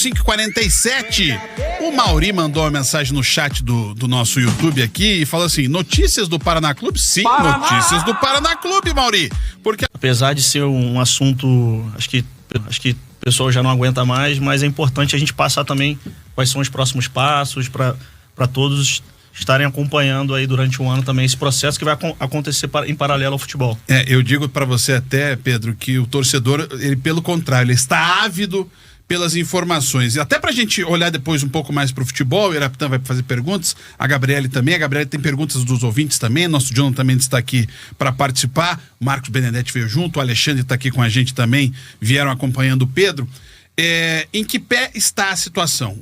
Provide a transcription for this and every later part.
5h47, o Mauri mandou uma mensagem no chat do nosso YouTube aqui e falou assim: notícias do Paraná Clube? Sim, Paraná! Notícias do Paraná Clube, Mauri. Porque apesar de ser um assunto, acho que o pessoal já não aguenta mais, mas é importante a gente passar também quais são os próximos passos para todos estarem acompanhando aí durante o ano também esse processo que vai acontecer em paralelo ao futebol. Eu digo para você até, Pedro, que o torcedor, ele pelo contrário, ele está ávido pelas informações. E até pra gente olhar depois um pouco mais pro futebol, o Iraptan vai fazer perguntas, a Gabriele também, tem perguntas dos ouvintes também, nosso John também está aqui para participar, o Marcos Benedetti veio junto, o Alexandre está aqui com a gente também, vieram acompanhando o Pedro. Em que pé está a situação?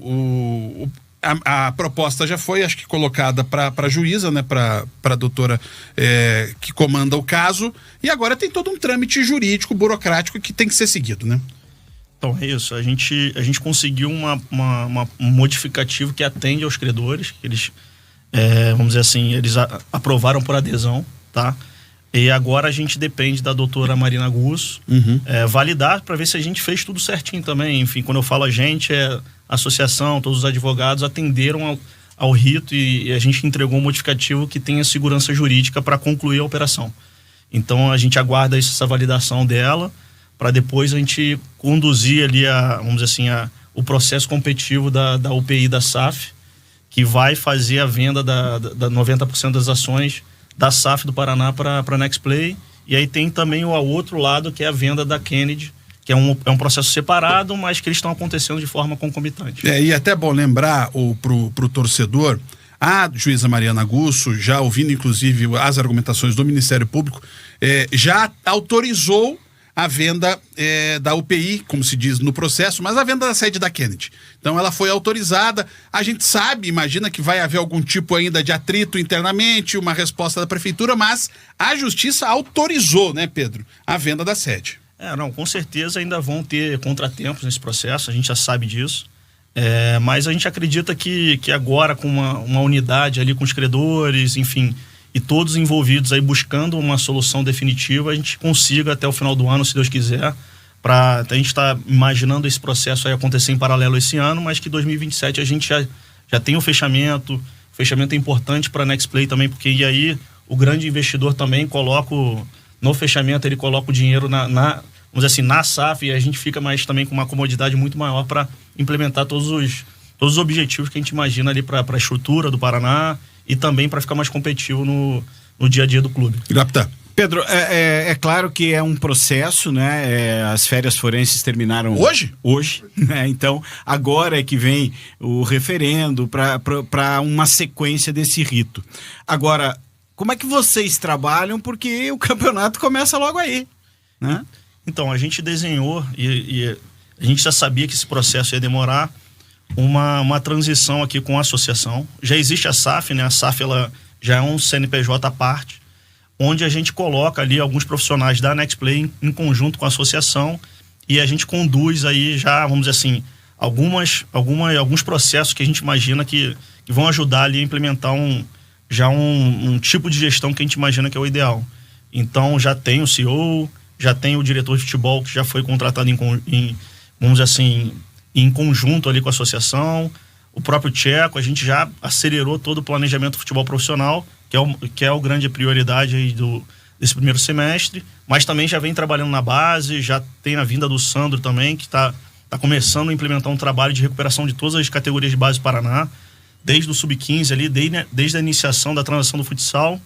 A proposta já foi, acho que colocada para a juíza, né, para a doutora que comanda o caso, e agora tem todo um trâmite jurídico, burocrático que tem que ser seguido, né? Então é isso, a gente conseguiu um modificativo que atende aos credores, que eles, vamos dizer assim, eles aprovaram por adesão, tá? E agora a gente depende da doutora Marina Gusso validar para ver se a gente fez tudo certinho também. Enfim, quando eu falo a gente, a associação, todos os advogados atenderam ao rito e a gente entregou um modificativo que tenha segurança jurídica para concluir a operação. Então a gente aguarda essa validação dela, para depois a gente conduzir ali vamos dizer assim, o processo competitivo da UPI da SAF, que vai fazer a venda da 90% das ações da SAF do Paraná para a Nextplay. E aí tem também o outro lado, que é a venda da Kennedy, que é um processo separado, mas que eles estão acontecendo de forma concomitante. E até bom lembrar pro torcedor, a juíza Mariana Gusso, já ouvindo inclusive as argumentações do Ministério Público, já autorizou a venda da UPI, como se diz no processo, mas a venda da sede da Kennedy. Então ela foi autorizada, a gente imagina que vai haver algum tipo ainda de atrito internamente, uma resposta da prefeitura, mas a justiça autorizou, né, Pedro, a venda da sede. Não, com certeza ainda vão ter contratempos nesse processo, a gente já sabe disso, mas a gente acredita que agora com uma unidade ali com os credores, enfim, e todos envolvidos aí buscando uma solução definitiva, a gente consiga até o final do ano, se Deus quiser, a gente está imaginando esse processo aí acontecer em paralelo esse ano, mas que 2027 a gente já tem o fechamento. O fechamento é importante para a Nextplay também, porque e aí o grande investidor também no fechamento ele coloca o dinheiro vamos dizer assim, na SAF, e a gente fica mais também com uma comodidade muito maior para implementar todos os objetivos que a gente imagina ali para a estrutura do Paraná e também para ficar mais competitivo no dia a dia do clube. Pedro, é claro que é um processo, né? As férias forenses terminaram hoje, né? Então agora é que vem o referendo para uma sequência desse rito. Agora, como é que vocês trabalham? Porque o campeonato começa logo aí, né? Então, a gente desenhou e a gente já sabia que esse processo ia demorar, uma transição aqui com a associação. Já existe a SAF, né? A SAF ela já é um CNPJ à parte, onde a gente coloca ali alguns profissionais da Nextplay em conjunto com a associação, e a gente conduz aí já, vamos dizer assim, alguns processos que a gente imagina que vão ajudar ali a implementar um tipo de gestão que a gente imagina que é o ideal. Então já tem o CEO, já tem o diretor de futebol que já foi contratado vamos dizer assim, em conjunto ali com a associação, o próprio Tcheco, a gente já acelerou todo o planejamento do futebol profissional, que é a grande prioridade aí desse primeiro semestre, mas também já vem trabalhando na base, já tem a vinda do Sandro também, que está começando a implementar um trabalho de recuperação de todas as categorias de base do Paraná, desde o Sub-15 ali, desde a iniciação da transação do futsal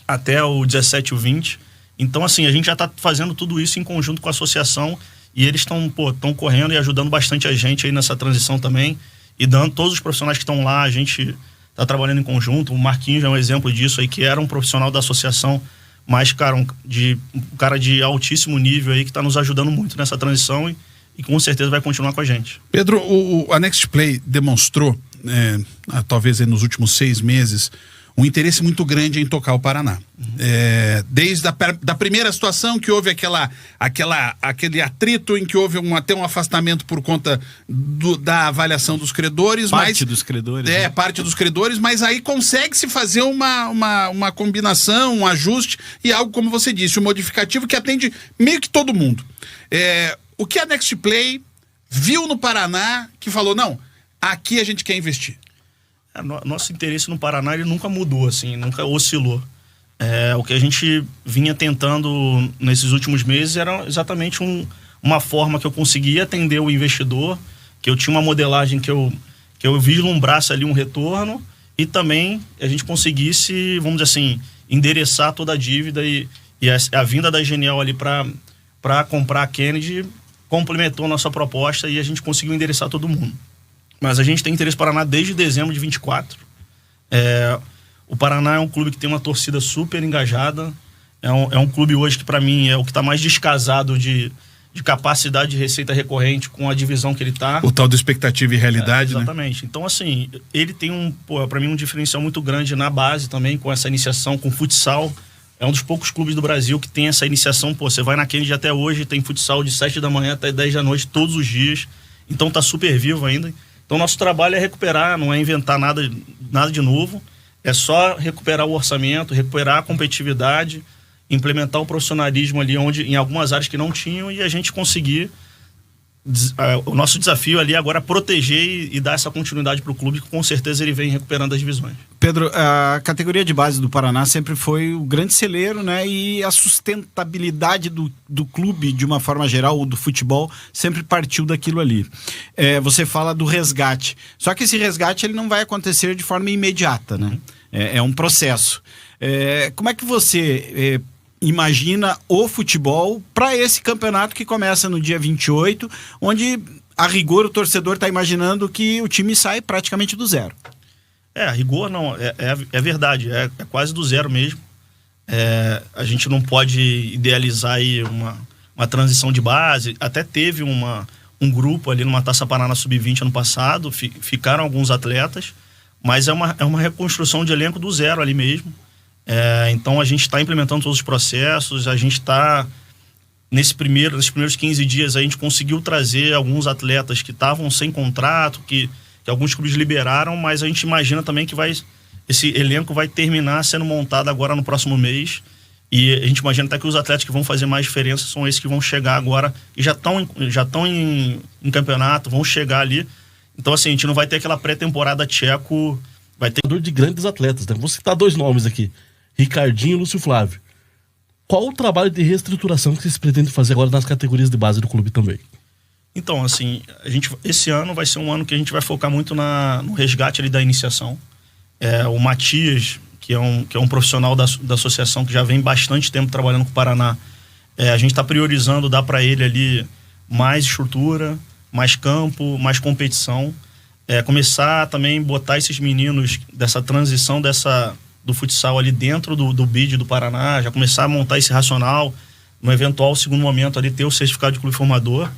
até o 17 e o 20. Então, assim, a gente já está fazendo tudo isso em conjunto com a associação, e eles estão correndo e ajudando bastante a gente aí nessa transição também, e dando todos os profissionais que estão lá, a gente está trabalhando em conjunto. O Marquinhos é um exemplo disso aí, que era um profissional da associação, mas, cara, um cara de altíssimo nível aí, que está nos ajudando muito nessa transição e com certeza vai continuar com a gente. Pedro, a Nextplay demonstrou, talvez aí nos últimos 6 meses, um interesse muito grande em tocar o Paraná. Desde da primeira situação que houve aquele atrito em que houve até um afastamento por conta da avaliação dos credores. Parte dos credores. Parte dos credores, mas aí consegue-se fazer uma combinação, um ajuste e algo, como você disse, um modificativo que atende meio que todo mundo. O que a Nextplay viu no Paraná que falou, não, aqui a gente quer investir? Nosso interesse no Paraná, ele nunca mudou, assim, nunca oscilou. O que a gente vinha tentando nesses últimos meses era exatamente uma forma que eu conseguia atender o investidor, que eu tinha uma modelagem que eu vislumbrasse ali um retorno e também a gente conseguisse, vamos dizer assim, endereçar toda a dívida e a vinda da Genial ali para comprar a Kennedy complementou a nossa proposta e a gente conseguiu endereçar todo mundo. Mas a gente tem interesse no Paraná desde dezembro de 24. O Paraná é um clube que tem uma torcida super engajada. É um clube hoje que, para mim, é o que está mais descasado de capacidade de receita recorrente com a divisão que ele está. O tal de expectativa e realidade, exatamente. Né? Então, assim, ele tem para mim, um diferencial muito grande na base também, com essa iniciação, com futsal. É um dos poucos clubes do Brasil que tem essa iniciação. Você vai na Kennedy até hoje, tem futsal de 7 da manhã até 10 da noite, todos os dias. Então, tá super vivo ainda. Então, nosso trabalho é recuperar, não é inventar nada de novo. É só recuperar o orçamento, recuperar a competitividade, implementar o profissionalismo ali em algumas áreas que não tinham e a gente conseguir. O nosso desafio ali agora é proteger e dar essa continuidade para o clube, que com certeza ele vem recuperando as divisões. Pedro, a categoria de base do Paraná sempre foi o grande celeiro, né? E a sustentabilidade do clube, de uma forma geral, ou do futebol, sempre partiu daquilo ali. Você fala do resgate. Só que esse resgate ele não vai acontecer de forma imediata, né? É um processo. Como é que você imagina o futebol para esse campeonato que começa no dia 28, onde, a rigor, o torcedor está imaginando que o time sai praticamente do zero? A rigor não, é verdade, é quase do zero mesmo. A gente não pode idealizar aí uma transição de base. Até teve um grupo ali numa Taça Paraná Sub-20 ano passado, ficaram alguns atletas, mas é uma reconstrução de elenco do zero ali mesmo. Então a gente está implementando todos os processos, a gente está nesses primeiros 15 dias a gente conseguiu trazer alguns atletas que estavam sem contrato, que alguns clubes liberaram, mas a gente imagina também que esse elenco vai terminar sendo montado agora no próximo mês, e a gente imagina até que os atletas que vão fazer mais diferença são esses que vão chegar agora e já estão em campeonato, vão chegar ali. Então assim, a gente não vai ter aquela pré-temporada tcheco, vai ter de grandes atletas, né? Vou citar 2 nomes aqui, Ricardinho e Lúcio Flávio. Qual o trabalho de reestruturação que vocês pretendem fazer agora nas categorias de base do clube também? Então, assim, esse ano vai ser um ano que a gente vai focar muito no resgate ali da iniciação. O Matias, que é um profissional da associação que já vem bastante tempo trabalhando com o Paraná, a gente está priorizando dar para ele ali mais estrutura, mais campo, mais competição. Começar também a botar esses meninos dessa transição do futsal ali dentro do BID do Paraná, já começar a montar esse racional, no eventual segundo momento ali ter o certificado de clube formador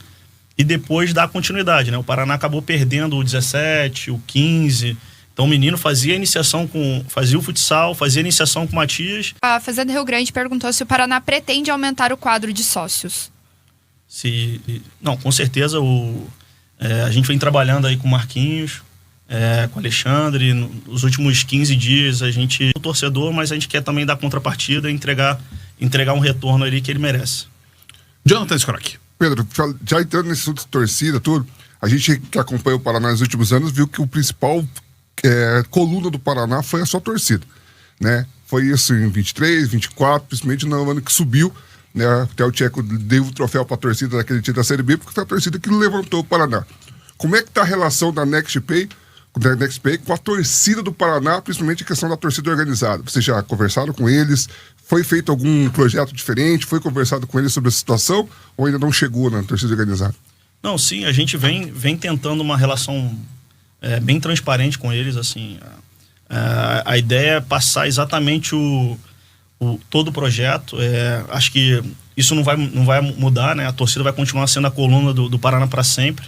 e depois dar continuidade, né? O Paraná acabou perdendo o 17, o 15, então o menino fazia o futsal, fazia a iniciação com o Matias. A Fazenda Rio Grande perguntou se o Paraná pretende aumentar o quadro de sócios. Não, com certeza a gente vem trabalhando aí com o Marquinhos, com o Alexandre. Nos últimos 15 dias a gente é o torcedor, mas a gente quer também dar contrapartida e entregar um retorno ali que ele merece. Jonathan Scrock. Pedro, já entrando nesse assunto de torcida, tudo, a gente que acompanha o Paraná nos últimos anos viu que o principal coluna do Paraná foi a sua torcida, né? Foi isso em 23, 24, principalmente no ano que subiu, né? Até o Tcheco deu o troféu para a torcida daquele time da Série B, porque foi a torcida que levantou o Paraná. Como é que está a relação da NextPay com a torcida do Paraná, principalmente a questão da torcida organizada? Vocês já conversaram com eles? Foi feito algum projeto diferente? Foi conversado com eles sobre a situação? Ou ainda não chegou na torcida organizada? Não, sim, a gente vem tentando uma relação bem transparente com eles, assim. A ideia é passar exatamente todo o projeto. Acho que isso não vai mudar, né? A torcida vai continuar sendo a coluna do Paraná para sempre.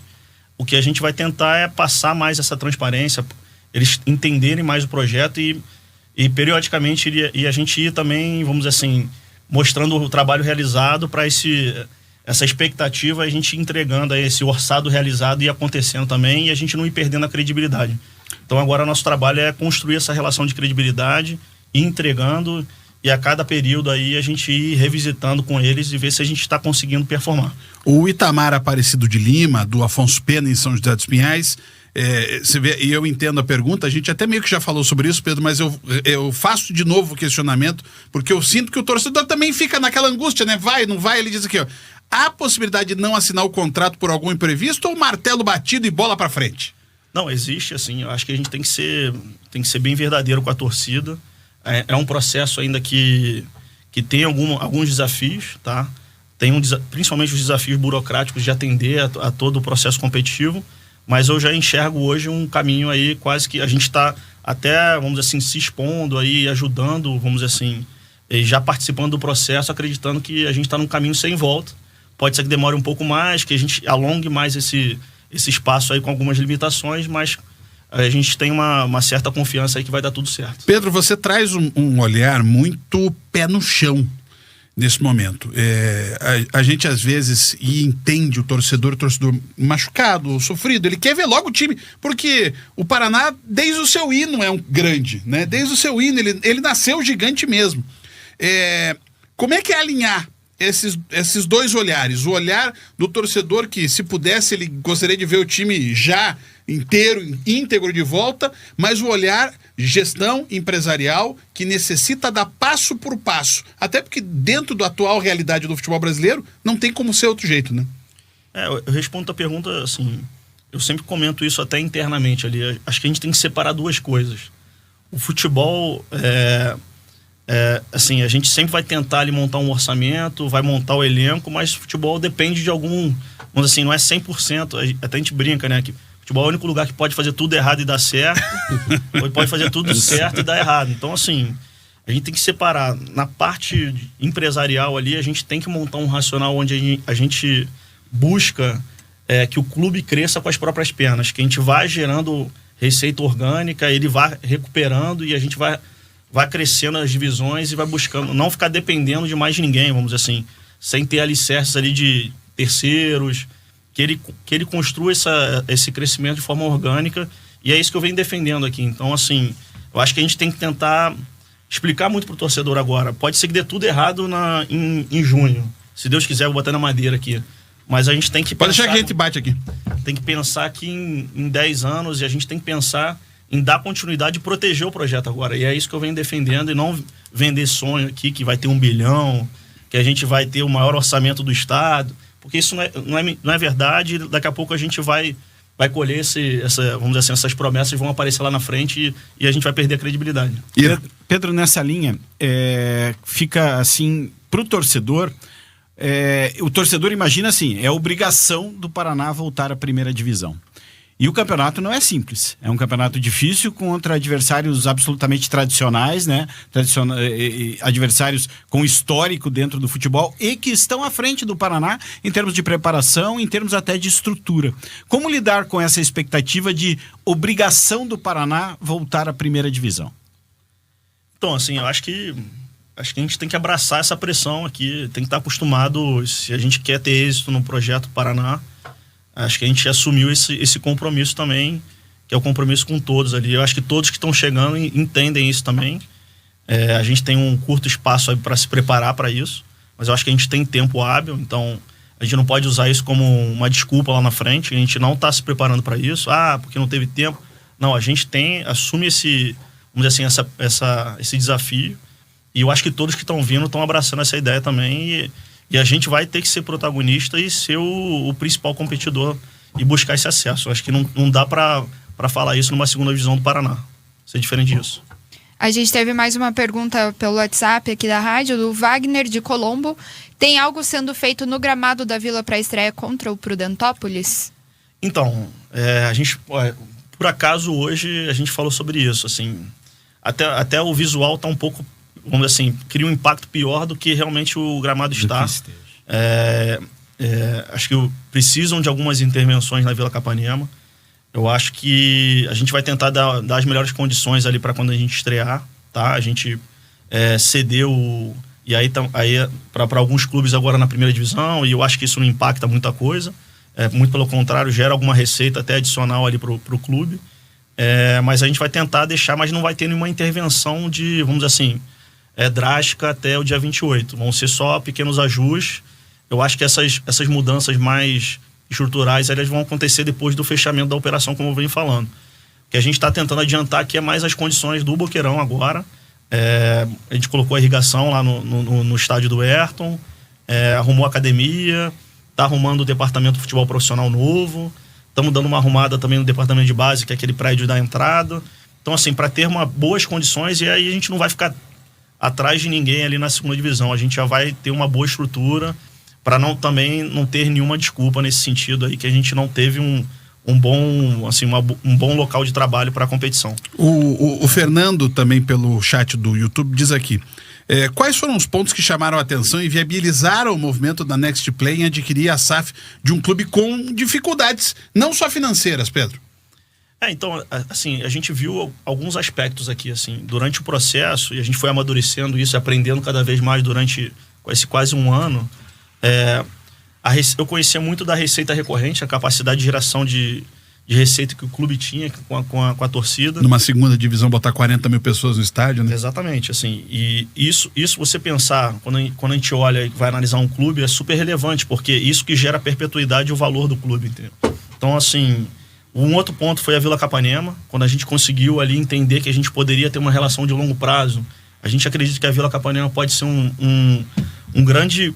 O que a gente vai tentar é passar mais essa transparência, eles entenderem mais o projeto e periodicamente a gente ir também, vamos dizer assim, mostrando o trabalho realizado para essa expectativa, a gente entregando aí esse orçado realizado e acontecendo também, e a gente não ir perdendo a credibilidade. Então agora nosso trabalho é construir essa relação de credibilidade, ir entregando e a cada período aí a gente ir revisitando com eles e ver se a gente está conseguindo performar. O Itamar Aparecido de Lima, do Afonso Pena, em São José dos Pinhais, você vê, e eu entendo a pergunta, a gente até meio que já falou sobre isso, Pedro, mas eu faço de novo o questionamento, porque eu sinto que o torcedor também fica naquela angústia, né? Vai, não vai, ele diz aqui, ó, há possibilidade de não assinar o contrato por algum imprevisto ou martelo batido e bola pra frente? Não, existe, assim, eu acho que a gente tem que ser bem verdadeiro com a torcida. É um processo ainda que tem alguns desafios, tá? Tem principalmente os desafios burocráticos de atender a todo o processo competitivo, mas eu já enxergo hoje um caminho aí quase que a gente está até, vamos dizer assim, se expondo aí, ajudando, vamos dizer assim, e já participando do processo, acreditando que a gente está num caminho sem volta. Pode ser que demore um pouco mais, que a gente alongue mais esse espaço aí com algumas limitações, mas a gente tem uma certa confiança aí que vai dar tudo certo. Pedro, você traz um olhar muito pé no chão nesse momento. A gente às vezes entende o torcedor machucado, sofrido, ele quer ver logo o time, porque o Paraná, desde o seu hino é um grande, né? Desde o seu hino, ele nasceu gigante mesmo. Como é que é alinhar esses dois olhares? O olhar do torcedor que, se pudesse, ele gostaria de ver o time já inteiro, íntegro de volta, mas o olhar gestão empresarial que necessita dar passo por passo, até porque dentro da atual realidade do futebol brasileiro não tem como ser outro jeito, né? Eu respondo a pergunta assim, eu sempre comento isso até internamente ali, acho que a gente tem que separar duas coisas. O futebol assim, a gente sempre vai tentar ali montar um orçamento, vai montar o elenco, mas o futebol depende de algum, vamos dizer assim, não é 100%, até a gente brinca, né, que futebol é o único lugar que pode fazer tudo errado e dar certo, ou pode fazer tudo certo e dar errado. Então, assim, a gente tem que separar. Na parte empresarial ali, a gente tem que montar um racional onde a gente busca que o clube cresça com as próprias pernas, que a gente vai gerando receita orgânica, ele vai recuperando e a gente vai crescendo as divisões e vai buscando, não ficar dependendo de mais ninguém, vamos dizer assim, sem ter alicerces ali de terceiros, que ele construa esse crescimento de forma orgânica, e é isso que eu venho defendendo aqui. Então, assim, eu acho que a gente tem que tentar explicar muito pro torcedor agora. Pode ser que dê tudo errado em junho. Se Deus quiser, eu vou botar na madeira aqui. Mas a gente tem que Pode deixar que a gente bate aqui. Tem que pensar que em 10 anos, e a gente tem que pensar em dar continuidade e proteger o projeto agora. E é isso que eu venho defendendo, e não vender sonho aqui que vai ter 1 bilhão, que a gente vai ter o maior orçamento do Estado, porque isso não é verdade. Daqui a pouco a gente vai colher vamos dizer assim, essas promessas vão aparecer lá na frente e a gente vai perder a credibilidade. Pedro, nessa linha, fica assim, pro torcedor, o torcedor imagina assim, é obrigação do Paraná voltar à primeira divisão. E o campeonato não é simples. É um campeonato difícil contra adversários absolutamente tradicionais, né? Adversários com histórico dentro do futebol e que estão à frente do Paraná em termos de preparação, em termos até de estrutura. Como lidar com essa expectativa de obrigação do Paraná voltar à primeira divisão? Então, assim, eu acho que a gente tem que abraçar essa pressão aqui, tem que estar acostumado, se a gente quer ter êxito no projeto Paraná. Acho que a gente assumiu esse compromisso também, que é o compromisso com todos ali. Eu acho que todos que estão chegando entendem isso também. A gente tem um curto espaço para se preparar para isso, mas eu acho que a gente tem tempo hábil, então a gente não pode usar isso como uma desculpa lá na frente. A gente não está se preparando para isso, porque não teve tempo. Não, a gente assume vamos dizer assim, esse desafio, e eu acho que todos que estão vindo estão abraçando essa ideia também, e a gente vai ter que ser protagonista e ser o principal competidor e buscar esse acesso. Eu acho que não dá para falar isso numa segunda divisão do Paraná. Ser diferente disso. A gente teve mais uma pergunta pelo WhatsApp aqui da rádio, do Wagner de Colombo. Tem algo sendo feito no gramado da Vila para a estreia contra o Prudentópolis? Então, a gente, por acaso, hoje a gente falou sobre isso. Assim, até o visual está um pouco, vamos dizer assim, cria um impacto pior do que realmente o gramado está. Acho que precisam de algumas intervenções na Vila Capanema. Eu acho que a gente vai tentar dar as melhores condições ali para quando a gente estrear, tá? A gente cedeu, e aí para alguns clubes agora na primeira divisão, e eu acho que isso não impacta muita coisa. Muito pelo contrário, gera alguma receita até adicional ali pro clube. Mas a gente vai tentar deixar, mas não vai ter nenhuma intervenção de, vamos dizer assim, drástica até o dia 28. Vão ser só pequenos ajustes. Eu acho que essas mudanças mais estruturais elas vão acontecer depois do fechamento da operação, como eu venho falando. O que a gente está tentando adiantar aqui é mais as condições do Boqueirão agora. A gente colocou a irrigação lá no estádio do Ayrton, arrumou a academia, está arrumando o departamento de futebol profissional novo, estamos dando uma arrumada também no departamento de base, que é aquele prédio da entrada. Então, assim, para ter boas condições, e aí a gente não vai ficar atrás de ninguém ali na segunda divisão. A gente já vai ter uma boa estrutura para também não ter nenhuma desculpa nesse sentido aí, que a gente não teve um bom local de trabalho para a competição. O Fernando, também pelo chat do YouTube, diz aqui: quais foram os pontos que chamaram a atenção e viabilizaram o movimento da Next Play em adquirir a SAF de um clube com dificuldades, não só financeiras, Pedro? Então, assim, a gente viu alguns aspectos aqui, assim, durante o processo, e a gente foi amadurecendo isso, aprendendo cada vez mais durante esse quase um ano. Eu conhecia muito da receita recorrente, a capacidade de geração de receita que o clube tinha com a torcida. Numa segunda divisão, botar 40 mil pessoas no estádio, né? Exatamente, assim, e isso você pensar, quando a gente olha e vai analisar um clube, é super relevante, porque isso que gera a perpetuidade e o valor do clube, entendeu? Então, assim, um outro ponto foi a Vila Capanema, quando a gente conseguiu ali entender que a gente poderia ter uma relação de longo prazo. A gente acredita que a Vila Capanema pode ser um grande,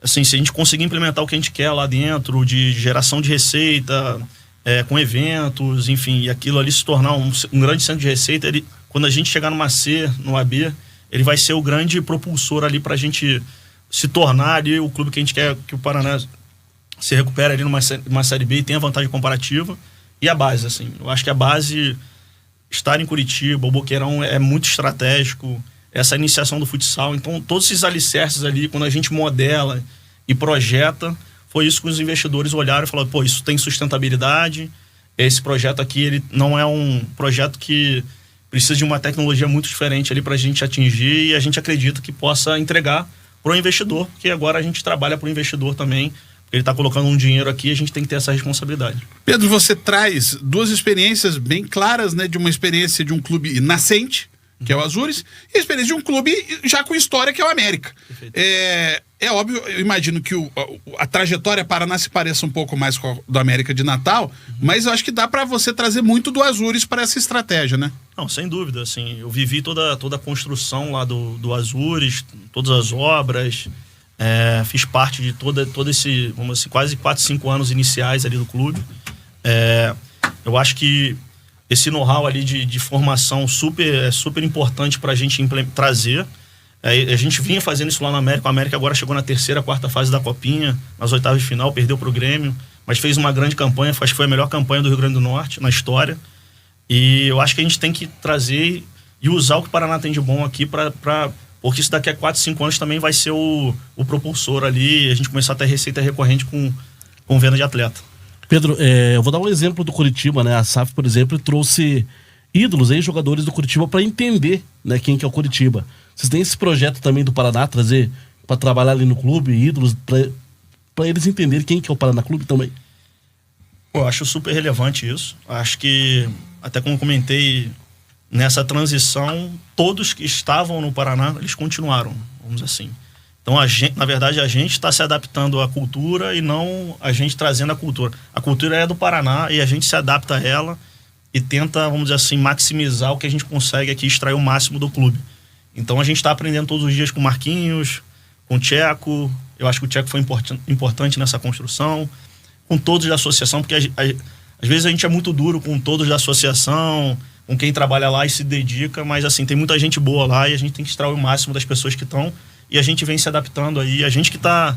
assim, se a gente conseguir implementar o que a gente quer lá dentro, de geração de receita, com eventos, enfim, e aquilo ali se tornar um grande centro de receita, quando a gente chegar numa C, no AB, ele vai ser o grande propulsor ali pra gente se tornar ali o clube que a gente quer que o Paraná se recupere ali numa Série B e tenha vantagem comparativa. E a base, assim, eu acho que a base, estar em Curitiba, o Boqueirão é muito estratégico, essa iniciação do futsal. Então, todos esses alicerces ali, quando a gente modela e projeta, foi isso que os investidores olharam e falaram: pô, isso tem sustentabilidade, esse projeto aqui, ele não é um projeto que precisa de uma tecnologia muito diferente ali para a gente atingir, e a gente acredita que possa entregar para o investidor, porque agora a gente trabalha para o investidor também, porque ele está colocando um dinheiro aqui e a gente tem que ter essa responsabilidade. Pedro, você traz duas experiências bem claras, né? De uma experiência de um clube nascente, que é o Azures, e a experiência de um clube já com história, que é o América. É óbvio, eu imagino que a trajetória Paraná se pareça um pouco mais com a do América de Natal, mas eu acho que dá para você trazer muito do Azures para essa estratégia, né? Não, sem dúvida, assim, eu vivi toda a construção lá do Azures, todas as obras, fiz parte de todo esse, vamos dizer, quase 4, 5 anos iniciais ali do clube. Eu acho que esse know-how ali de formação é super importante para a gente trazer. A gente vinha fazendo isso lá na América. A América agora chegou na 3ª, 4ª fase da Copinha, nas oitavas de final, perdeu para o Grêmio, mas fez uma grande campanha, acho que foi a melhor campanha do Rio Grande do Norte na história. E eu acho que a gente tem que trazer e usar o que o Paraná tem de bom aqui, porque isso daqui a 4, 5 anos também vai ser o propulsor ali, e a gente começar a ter receita recorrente com venda de atleta. Pedro, eu vou dar um exemplo do Curitiba, né? A SAF, por exemplo, trouxe ídolos aí, jogadores do Curitiba, para entender, né, quem que é o Curitiba. Vocês têm esse projeto também do Paraná, trazer para trabalhar ali no clube, ídolos, para eles entenderem quem que é o Paraná Clube também? Eu acho super relevante isso. Acho que, até como comentei, nessa transição, todos que estavam no Paraná, eles continuaram, vamos dizer assim. Então, na verdade, a gente está se adaptando à cultura e não a gente trazendo a cultura. A cultura é do Paraná e a gente se adapta a ela e tenta, vamos dizer assim, maximizar o que a gente consegue aqui, extrair o máximo do clube. Então, a gente está aprendendo todos os dias com o Marquinhos, com o Tcheco. Eu acho que o Tcheco foi importante nessa construção. Com todos da associação, porque às vezes a gente é muito duro com todos da associação, com quem trabalha lá e se dedica, mas assim, tem muita gente boa lá e a gente tem que extrair o máximo das pessoas que estão. E a gente vem se adaptando aí, a gente que tá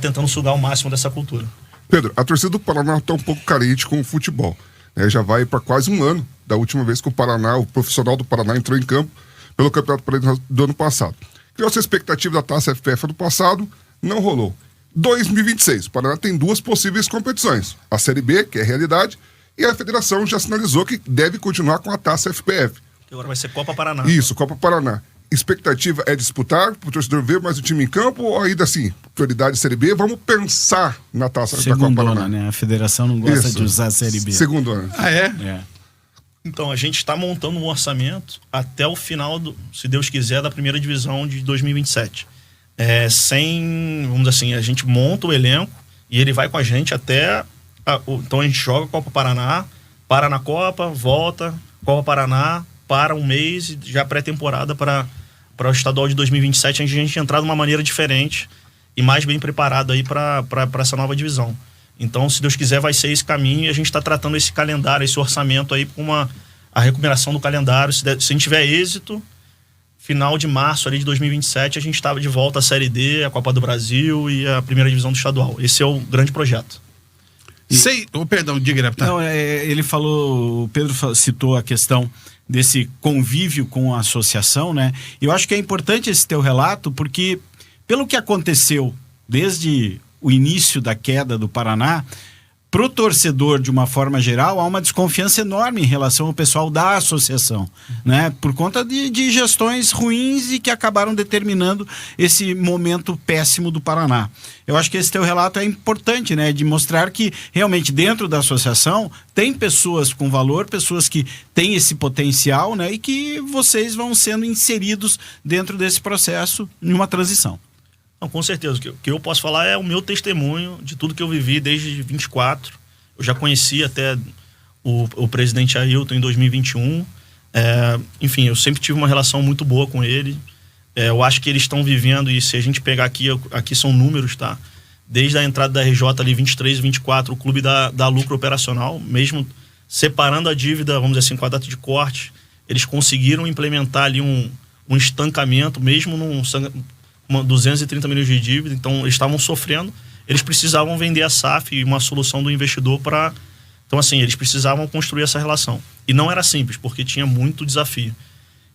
tentando sugar o máximo dessa cultura. Pedro, a torcida do Paraná está um pouco carente com o futebol. Já vai para quase um ano da última vez que o profissional do Paraná entrou em campo pelo Campeonato Paraná do ano passado. Criou-se a expectativa da Taça FPF do passado, não rolou. 2026, o Paraná tem 2 possíveis competições. A Série B, que é a realidade, e a federação já sinalizou que deve continuar com a Taça FPF. Que agora vai ser Copa Paraná. Isso, Copa Paraná. Expectativa é disputar, para o torcedor ver mais o time em campo, ou ainda assim, prioridade Série B, vamos pensar na Taça da Copa Paraná. Né? A federação não gosta de usar a Série B. Segundo ano. Ah, é? Então, a gente está montando um orçamento até o final, se Deus quiser, da primeira divisão de 2027. Vamos dizer assim, a gente monta o elenco e ele vai com a gente até... Então, a gente joga a Copa Paraná, para na Copa, volta, Copa Paraná, para um mês e já pré-temporada para o estadual de 2027, a gente entrar de uma maneira diferente e mais bem preparado aí para essa nova divisão. Então, se Deus quiser, vai ser esse caminho e a gente está tratando esse calendário, esse orçamento aí com a recuperação do calendário. Se a gente tiver êxito, final de março ali de 2027, a gente estava de volta à Série D, a Copa do Brasil e a primeira divisão do estadual. Esse é o grande projeto. Perdão, diga, Não, ele falou, o Pedro citou a questão desse convívio com a associação, né? Eu acho que é importante esse teu relato, porque pelo que aconteceu desde o início da queda do Paraná, pro torcedor, de uma forma geral, há uma desconfiança enorme em relação ao pessoal da associação, né? Por conta de gestões ruins e que acabaram determinando esse momento péssimo do Paraná. Eu acho que esse teu relato é importante, né? De mostrar que realmente dentro da associação tem pessoas com valor, pessoas que têm esse potencial, né? E que vocês vão sendo inseridos dentro desse processo em uma transição. Não, com certeza. O que eu posso falar é o meu testemunho de tudo que eu vivi desde 24. Eu já conheci até o presidente Ailton em 2021. Enfim, eu sempre tive uma relação muito boa com ele. Eu acho que eles estão vivendo, e se a gente pegar aqui são números, tá? Desde a entrada da RJ ali 23 e 24, o clube dá lucro operacional, mesmo separando a dívida, vamos dizer assim, com a data de corte, eles conseguiram implementar ali um estancamento, mesmo num 230 milhões de dívida, então eles estavam sofrendo, eles precisavam vender a SAF e uma solução do investidor para... Então, assim, eles precisavam construir essa relação. E não era simples, porque tinha muito desafio.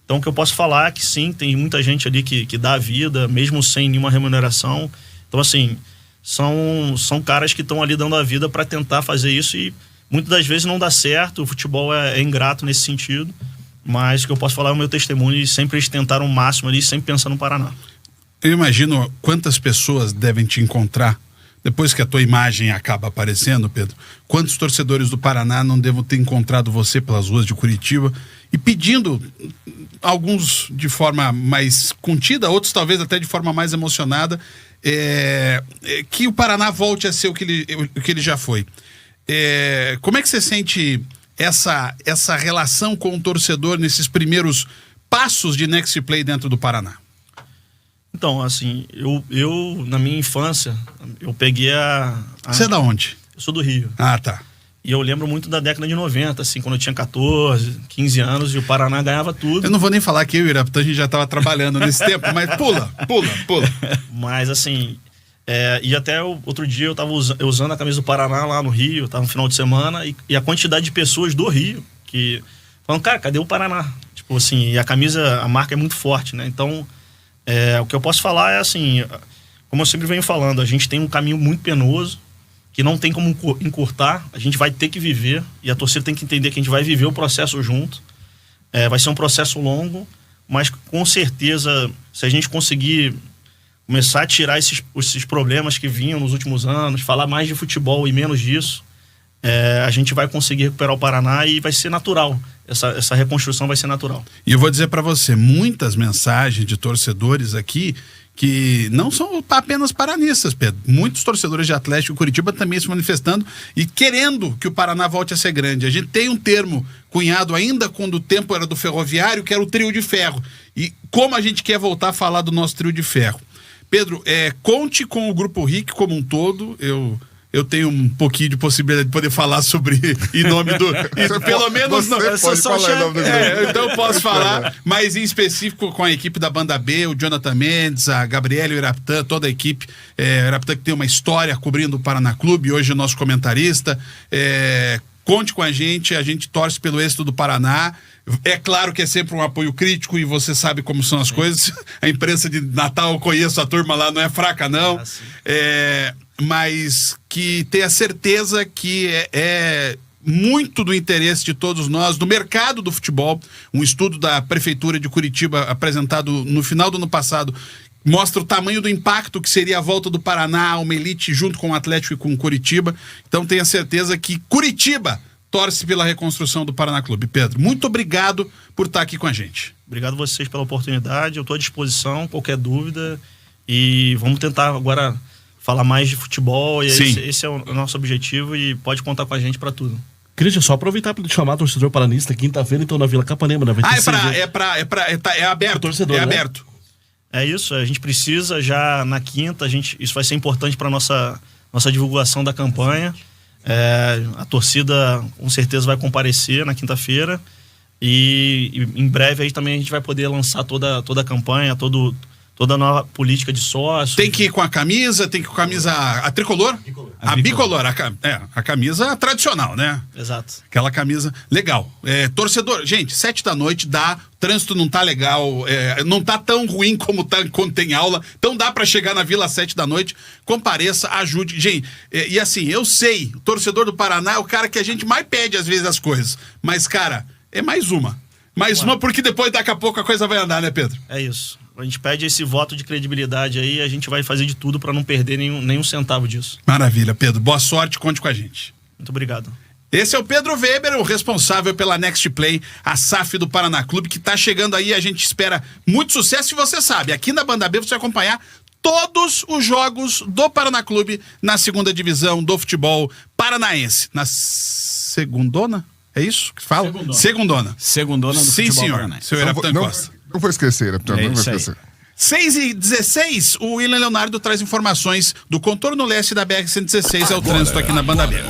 Então, o que eu posso falar é que sim, tem muita gente ali que dá a vida, mesmo sem nenhuma remuneração. Então, assim, são caras que estão ali dando a vida para tentar fazer isso e muitas das vezes não dá certo, o futebol é ingrato nesse sentido, mas o que eu posso falar é o meu testemunho e sempre eles tentaram o máximo ali, sempre pensando no Paraná. Eu imagino quantas pessoas devem te encontrar depois que a tua imagem acaba aparecendo, Pedro. Quantos torcedores do Paraná não devem ter encontrado você pelas ruas de Curitiba e pedindo, alguns de forma mais contida, outros talvez até de forma mais emocionada, que o Paraná volte a ser o que ele já foi. Como é que você sente essa relação com o torcedor nesses primeiros passos de Next Play dentro do Paraná? Então, assim, eu na minha infância, eu peguei Você é da onde? Eu sou do Rio. Ah, tá. E eu lembro muito da década de 90, assim, quando eu tinha 14, 15 anos e o Paraná ganhava tudo. Eu não vou nem falar que eu e o Irapitã, a gente já estava trabalhando nesse tempo, mas pula. Mas, assim, e até outro dia eu estava usando a camisa do Paraná lá no Rio, estava no final de semana, e a quantidade de pessoas do Rio que falam, cara, cadê o Paraná? Tipo assim, e a marca é muito forte, né? Então... o que eu posso falar é assim, como eu sempre venho falando, a gente tem um caminho muito penoso, que não tem como encurtar, a gente vai ter que viver, e a torcida tem que entender que a gente vai viver o processo junto, vai ser um processo longo, mas com certeza, se a gente conseguir começar a tirar esses problemas que vinham nos últimos anos, falar mais de futebol e menos disso, a gente vai conseguir recuperar o Paraná e vai ser natural. Essa reconstrução vai ser natural. E eu vou dizer para você, muitas mensagens de torcedores aqui que não são apenas paranistas, Pedro. Muitos torcedores de Atlético e Curitiba também se manifestando e querendo que o Paraná volte a ser grande. A gente tem um termo cunhado ainda quando o tempo era do Ferroviário, que era o trio de ferro. E como a gente quer voltar a falar do nosso trio de ferro. Pedro, conte com o Grupo RIC como um todo. Eu tenho um pouquinho de possibilidade de poder falar sobre em nome do... pelo menos... Você pode falar em nome do grupo. Então eu posso falar, mas em específico com a equipe da Banda B, o Jonathan Mendes, a Gabriela e o Irapitã, toda a equipe. O Irapitã que tem uma história cobrindo o Paraná Clube, hoje é o nosso comentarista. Conte com a gente torce pelo êxito do Paraná. É claro que é sempre um apoio crítico e você sabe como são as coisas. A imprensa de Natal, eu conheço a turma lá, não é fraca não. Mas que tenha certeza que é muito do interesse de todos nós, do mercado do futebol. Um estudo da Prefeitura de Curitiba apresentado no final do ano passado mostra o tamanho do impacto que seria a volta do Paraná, uma elite junto com o Atlético e com o Curitiba. Então tenha certeza que Curitiba torce pela reconstrução do Paraná Clube. Pedro, muito obrigado por estar aqui com a gente. Obrigado a vocês pela oportunidade. Eu estou à disposição, qualquer dúvida. E vamos tentar agora falar mais de futebol. E esse é o nosso objetivo e pode contar com a gente para tudo. Christian, só aproveitar para chamar o torcedor paranista quinta-feira, então, na Vila Capanema, né? Vai ter é aberto. Torcedor, né? Aberto. É isso, a gente precisa já na quinta, isso vai ser importante para nossa divulgação da campanha. A torcida com certeza vai comparecer na quinta-feira e em breve aí também a gente vai poder lançar toda a campanha, toda a nova política de sócio. Tem que ir com a camisa, a tricolor? A bicolor, a camisa tradicional, né? Exato. Aquela camisa legal. Torcedor, gente, 7h, o trânsito não tá legal, não tá tão ruim como quando tem aula, então dá pra chegar na Vila às 7h, compareça, ajude. Gente, e assim, eu sei, o torcedor do Paraná é o cara que a gente mais pede às vezes as coisas, mas cara, é mais uma. Porque depois daqui a pouco a coisa vai andar, né, Pedro? É isso. A gente pede esse voto de credibilidade aí, a gente vai fazer de tudo para não perder nenhum centavo disso. Maravilha, Pedro. Boa sorte, conte com a gente. Muito obrigado. Esse é o Pedro Weber, o responsável pela Next Play, a SAF do Paraná Clube, que tá chegando aí, a gente espera muito sucesso e você sabe, aqui na Banda B você vai acompanhar todos os jogos do Paraná Clube na segunda divisão do futebol paranaense. Na segundona? É isso que fala? Segundona. Segundona do Sim, futebol senhor. paranaense. Seu Iraptan Costa. Não vou esquecer, Iraptan, não vou esquecer. 6h16, o William Leonardo traz informações do contorno leste da BR-116 ao trânsito aqui na Banda B.